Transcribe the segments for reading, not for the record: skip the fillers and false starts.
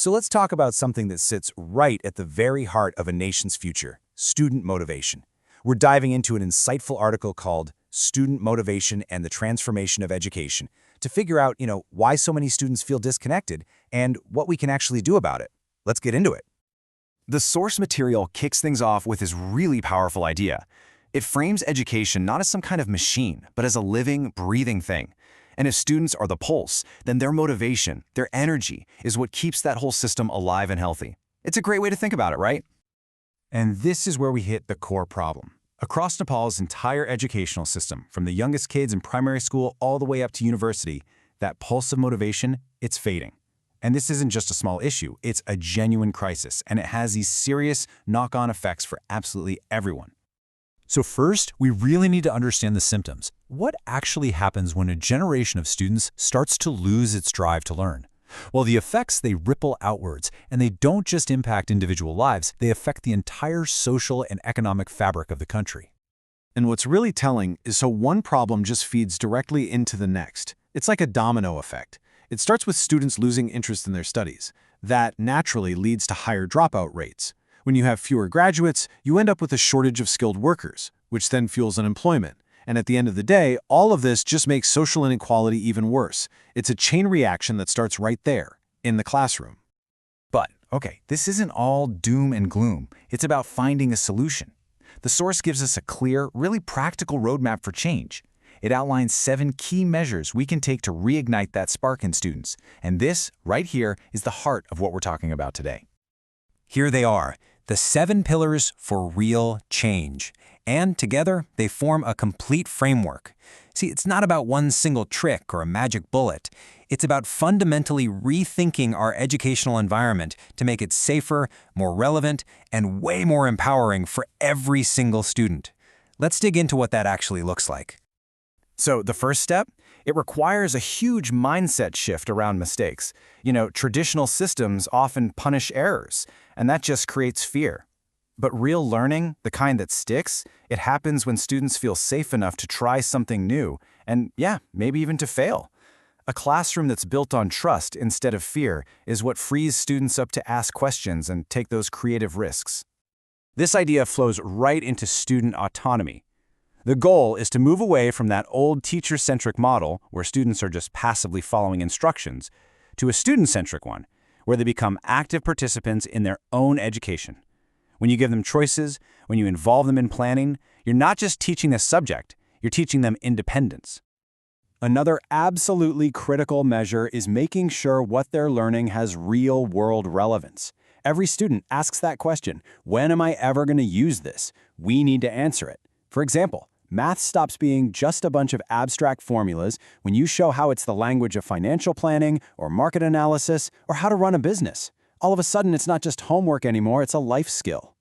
So let's talk about something that sits right at the very heart of a nation's future, student motivation. We're diving into an insightful article called Student Motivation and the Transformation of Education to figure out, why so many students feel disconnected and what we can actually do about it. Let's get into it. The source material kicks things off with this really powerful idea. It frames education not as some kind of machine, but as a living, breathing thing. And if students are the pulse, then their motivation, their energy, is what keeps that whole system alive and healthy. It's a great way to think about it, right? And this is where we hit the core problem. Across Nepal's entire educational system, from the youngest kids in primary school all the way up to university, that pulse of motivation, it's fading. And this isn't just a small issue, it's a genuine crisis, and it has these serious knock-on effects for absolutely everyone. So first, we really need to understand the symptoms. What actually happens when a generation of students starts to lose its drive to learn? Well, the effects, they ripple outwards, and they don't just impact individual lives, they affect the entire social and economic fabric of the country. And what's really telling is how one problem just feeds directly into the next. It's like a domino effect. It starts with students losing interest in their studies. That naturally leads to higher dropout rates. When you have fewer graduates, you end up with a shortage of skilled workers, which then fuels unemployment. And at the end of the day, all of this just makes social inequality even worse. It's a chain reaction that starts right there, in the classroom. But, okay, this isn't all doom and gloom. It's about finding a solution. The source gives us a clear, really practical roadmap for change. It outlines 7 key measures we can take to reignite that spark in students. And this, right here, is the heart of what we're talking about today. Here they are, the 7 pillars for real change. And together, they form a complete framework. See, it's not about one single trick or a magic bullet. It's about fundamentally rethinking our educational environment to make it safer, more relevant, and way more empowering for every single student. Let's dig into what that actually looks like. So the first step, it requires a huge mindset shift around mistakes. Traditional systems often punish errors, and that just creates fear. But real learning, the kind that sticks, it happens when students feel safe enough to try something new, and maybe even to fail. A classroom that's built on trust instead of fear is what frees students up to ask questions and take those creative risks. This idea flows right into student autonomy. The goal is to move away from that old teacher-centric model where students are just passively following instructions to a student-centric one where they become active participants in their own education. When you give them choices, when you involve them in planning, you're not just teaching the subject, you're teaching them independence. Another absolutely critical measure is making sure what they're learning has real-world relevance. Every student asks that question, when am I ever going to use this? We need to answer it. For example, math stops being just a bunch of abstract formulas when you show how it's the language of financial planning or market analysis or how to run a business. All of a sudden, it's not just homework anymore, it's a life skill.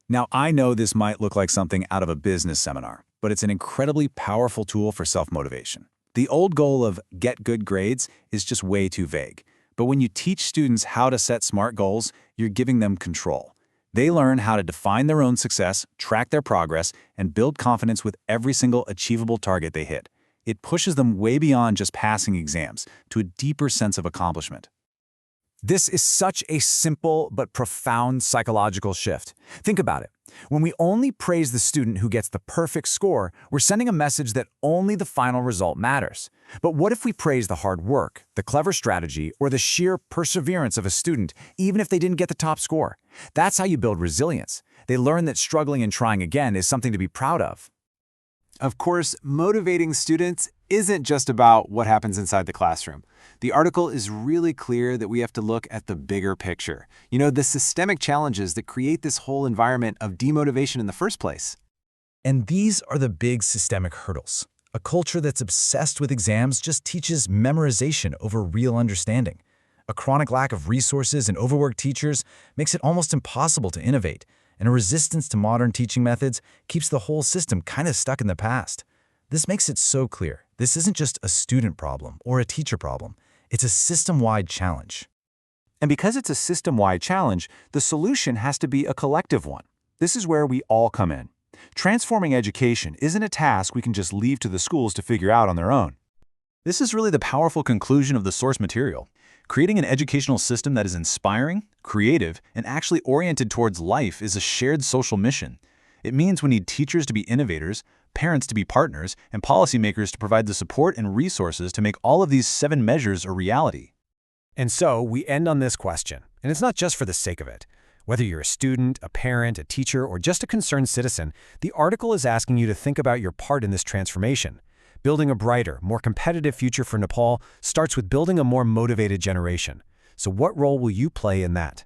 Now, I know this might look like something out of a business seminar, but it's an incredibly powerful tool for self-motivation. The old goal of get good grades is just way too vague. But when you teach students how to set SMART goals, you're giving them control. They learn how to define their own success, track their progress, and build confidence with every single achievable target they hit. It pushes them way beyond just passing exams to a deeper sense of accomplishment. This is such a simple but profound psychological shift. Think about it. When we only praise the student who gets the perfect score, we're sending a message that only the final result matters. But what if we praise the hard work, the clever strategy, or the sheer perseverance of a student, even if they didn't get the top score? That's how you build resilience. They learn that struggling and trying again is something to be proud of. Of course, motivating students isn't just about what happens inside the classroom. The article is really clear that we have to look at the bigger picture. The systemic challenges that create this whole environment of demotivation in the first place. And these are the big systemic hurdles. A culture that's obsessed with exams just teaches memorization over real understanding. A chronic lack of resources and overworked teachers makes it almost impossible to innovate. And a resistance to modern teaching methods keeps the whole system kind of stuck in the past. This makes it so clear. This isn't just a student problem or a teacher problem. It's a system-wide challenge. And because it's a system-wide challenge, the solution has to be a collective one. This is where we all come in. Transforming education isn't a task we can just leave to the schools to figure out on their own. This is really the powerful conclusion of the source material. Creating an educational system that is inspiring, creative, and actually oriented towards life is a shared social mission. It means we need teachers to be innovators, parents to be partners, and policymakers to provide the support and resources to make all of these 7 measures a reality. And so we end on this question, and it's not just for the sake of it. Whether you're a student, a parent, a teacher, or just a concerned citizen, the article is asking you to think about your part in this transformation. Building a brighter, more competitive future for Nepal starts with building a more motivated generation. So what role will you play in that?